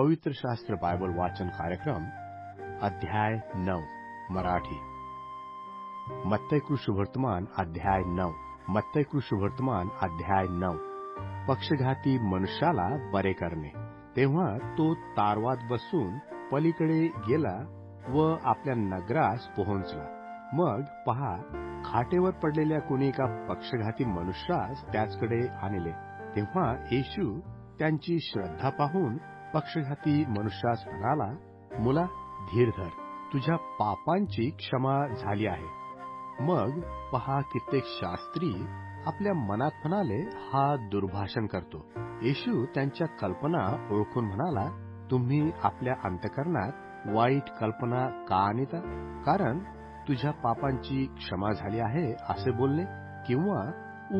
पवित्र शास्त्र बायबल वाचन कार्यक्रम अध्याय 9 मराठी। मत्ती शुभवर्तमान अध्याय 9। मत्ती शुभवर्तमान अध्याय 9। पक्षघाती मनुष्याला बरे करणे। तेव्हा तो तारवात बसून पलीकडे गेला व आपल्या नगरास पोहोचला। मग पहा, खाटेवर पडलेल्या कोणी एका पक्षघाती मनुष्यास त्याचकडे आणले। तेव्हा येशू त्यांची श्रद्धा पाहून पक्षघाती मनुष्यास म्हणाला, मुला, धीर धर, तुझ्या पापांची क्षमा झाली आहे। मग पहा, कित्येक शास्त्री आपल्या मनात म्हणाले, हा दुर्भाषण करतो। येशू त्यांच्या कल्पना ओळखून म्हणाला, तुम्ही आपल्या अंतःकरणात वाईट कल्पना का आणता? कारण तुझ्या पापांची क्षमा झाली आहे असे बोलणे किंवा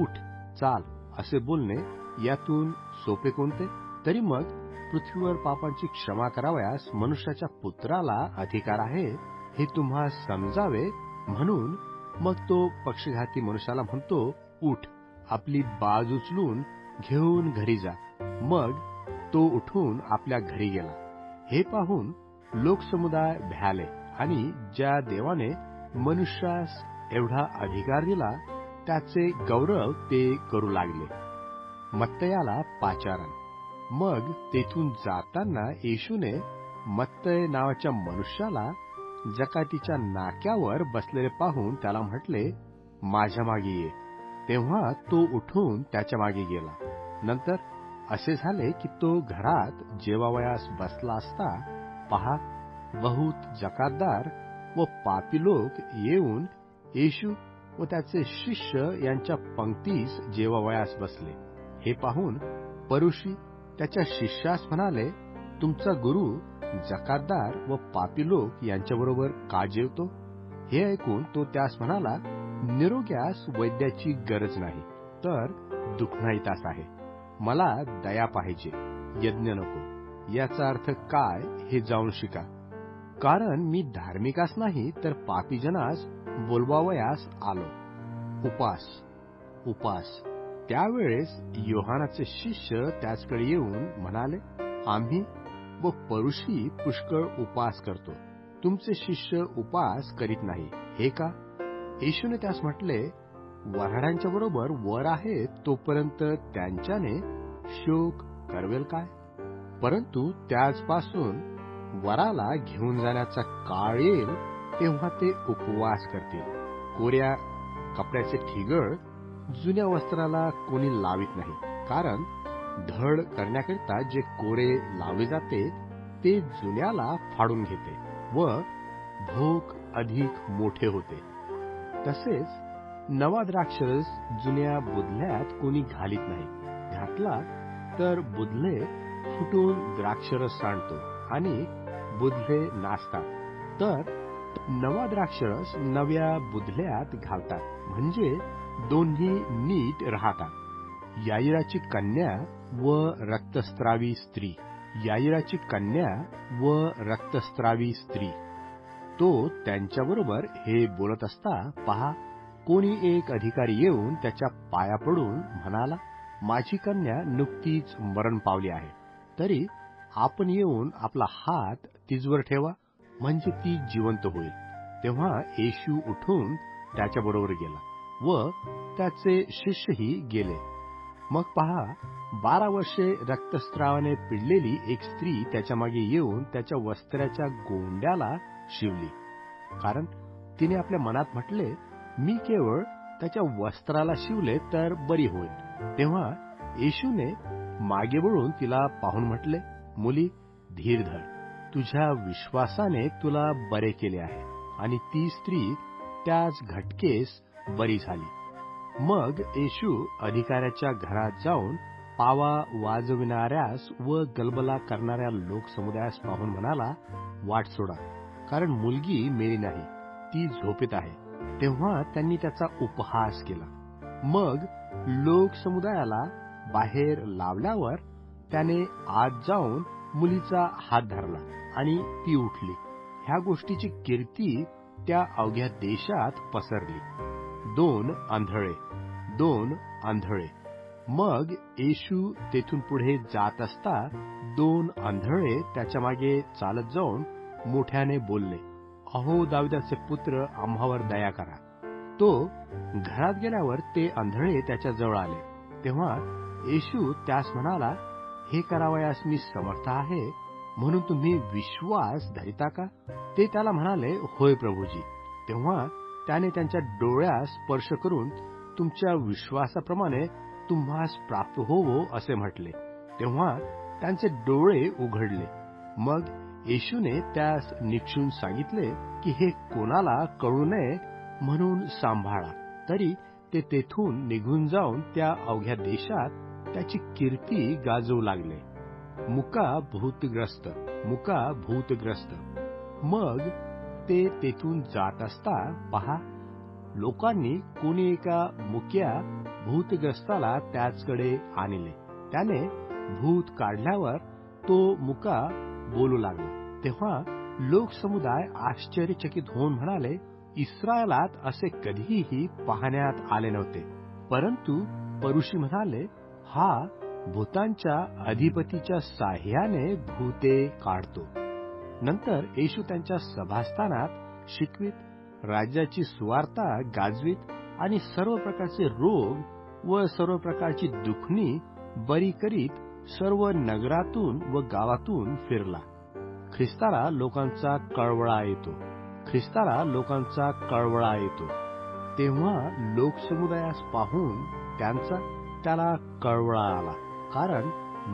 उठ, चाल असे बोलणे यातून सोपे कोणते? तरी मग पृथ्वीवर पापांची क्षमा करावयास मनुष्याच्या पुत्राला अधिकार आहे, हे तुम्हा समजावे म्हणून मग तो पक्षघाती मनुष्याला म्हणतो, उठ, आपली बाज उचलून घेऊन घरी जा। मग तो उठून आपल्या घरी गेला। हे पाहून लोकसमुदाय भ्याले आणि ज्या देवाने मनुष्यास एवढा अधिकार दिला त्याचे गौरव ते करू लागले। मत्तयाला पाचारण। मग तेथून जाताना येशूने मत्तय नावाच्या मनुष्याला जकातीच्या नाक्यावर बसलेले पाहून त्याला म्हटले, माझ्या मागे ये। तेव्हा तो उठून त्याच्या मागे गेला। नंतर असे झाले की तो घरात जेवावयास बसला असता, पहा, बहुत जकातदार व पापी लोक येऊन येशू व त्याचे शिष्य यांच्या पंक्तीस जेवावयास बसले। हे पाहून परुषी त्याच्या शिष्यास म्हणाले, तुमचा गुरु जकातदार व पापी लोक यांच्याबरोबर का जेवतो? हे ऐकून तो त्यास म्हणाला, निरोग्यास वैद्याची गरज नाही, तर दुःखनाईतास आहे। मला दया पाहिजे, यज्ञ नको। याचा अर्थ काय हे जाऊन शिका, कारण मी धार्मिकास नाही तर पापीजनास बोलवावयास आलो। उपास उपास। त्यावेळेस योहानाचे शिष्य त्याचकडे येऊन म्हणाले, आम्ही व परुषी पुष्कळ उपास करतो, तुमचे शिष्य उपास करीत नाही, हे का? येशूने त्यास म्हटले, वऱ्हाडांच्या बरोबर वर आहे तोपर्यंत त्यांच्याने शोक करवेल काय? परंतु त्याचपासून वराला घेऊन जाण्याचा काळ येईल तेव्हा ते उपवास करतील। कोऱ्या कपड्याचे ठिगळ जुन्या वस्त्राला कोणी लावित नाही, कारण धड करण्याकरिता जे कोरे लावले जाते ते जुन्याला फाडून घेते व भोक अधिक मोठे होते। तसेच नवा द्राक्षरस जुन्या बुधल्यात कोणी घालीत नाही, घातला तर बुधले फुटून द्राक्षरस सांडतो आणि बुधले नासतात। तर नवा द्राक्षरस नव्या बुधल्यात घालतात, म्हणजे दोन्ही नीट राहतात। याईराची कन्या व रक्तस्त्रावी स्त्री। याईराची कन्या व रक्तस्त्रावी स्त्री। तो त्यांच्याबरोबर हे बोलत असता, पहा, कोणी एक अधिकारी येऊन त्याच्या पाया पडून म्हणाला, माझी कन्या नुकतीच मरण पावली आहे, तरी आपण येऊन आपला हात तिजवर ठेवा, म्हणजे ती जिवंत होईल। तेव्हा येशू उठून त्याच्याबरोबर गेला व त्याचे शिष्यही गेले। मग पहा, 12 वर्षे रक्तस्रावाने पिडलेली एक स्त्री त्याच्या मागे येऊन त्याच्या वस्त्राच्या गोंड्याला शिवली, कारण तिने आपल्या मनात म्हटले, मी केवळ त्याच्या वस्त्राला शिवले तर बरी होईल। तेव्हा येशूने मागे वळून तिला पाहून म्हटले, मुली, धीर धर, तुझ्या विश्वासाने तुला बरे केले आहे। आणि ती स्त्री त्याच घटकेस बरी झाली। मग येशू अधिकाऱ्याच्या घरात जाऊन पावा वाजविणाऱ्यास व गलबला करणाऱ्या लोकसमुदायास पाहून म्हणाला, वाट सोडा, कारण मुलगी मेली नाही, ती झोपेत आहे। तेव्हा त्यांनी त्याचा उपहास केला। मग लोकसमुदायाला बाहेर लावल्यावर त्याने आत जाऊन मुलीचा हात धरला आणि ती उठली। ह्या गोष्टीची कीर्ती त्या अवघ्या देशात पसरली। 2 आंधळे। मग येशू तेथून पुढे जात असता 2 आंधळे त्याच्या मागे चालत जाऊन मोठ्याने बोलले, अहो दाविदाचे पुत्र, आम्हावर दया करा. तो घरात गेल्यावर ते आंधळे त्याच्या जवळ आले. तेव्हा येशू त्यास म्हणाला, हे करावयास मी समर्थ आहे म्हणून तुम्ही विश्वास धरिता का? ते त्याला म्हणाले, होय प्रभूजी. तेव्हा त्याने त्यांच्या डोळ्यास स्पर्श करून, तुमच्या विश्वासाप्रमाणे तुम्हास प्राप्त होवो असे म्हटले. तेव्हा त्यांचे डोळे उघडले. मग येशूने त्यास निक्षून सांगितले की हे कोणाला कळू नये म्हणून सांभाळा. तरी ते तेथून निघून जाऊन त्या अवघ्या देशात त्याची कीर्ती गाजवू लागले. मुका भूतग्रस्त, मुका भूतग्रस्त. मग ते तेथून जात असता पहा, लोकांनी कोणी एका मुक्या भूतग्रस्ताला त्याचकडे आणले. त्याने भूत काढल्यावर तो मुका बोलू लागला. तेव्हा लोकसमुदाय आश्चर्यचकित होऊन म्हणाले, इस्रायलात असे कधीही पाहण्यात आले नव्हते. परंतु परुषी म्हणाले, हा भूतांच्या अधिपतीच्या साह्याने भूते काढतो. नंतर येशू त्यांच्या सभास्थानात शिकवित, राज्याची सुवार्ता गाजवीत आणि सर्व प्रकारचे रोग व सर्व प्रकारची दुखणी बरी करीत सर्व नगरातून व गावातून फिरला. ख्रिस्ताला लोकांचा कळवळा येतो, ख्रिस्ताला लोकांचा कळवळा येतो. तेव्हा लोकसमुदायास पाहून त्याला कळवळा आला, कारण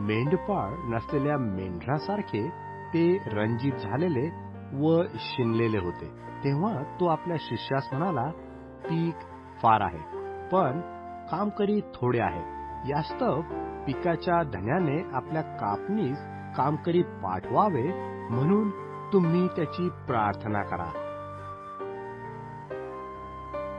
मेंढपाळ नसलेल्या मेंढरासारखे ते रंजीत झालेले व शिनलेले होते. तेव्हा तो आपल्या शिष्यास म्हणाला, पीक फार आहे, पण कामकरी थोडे आहेत. यास्तव पिकाच्या धन्याने आपल्या कापणीस कामकरी पाठवावे म्हणून तुम्ही त्याची प्रार्थना करा.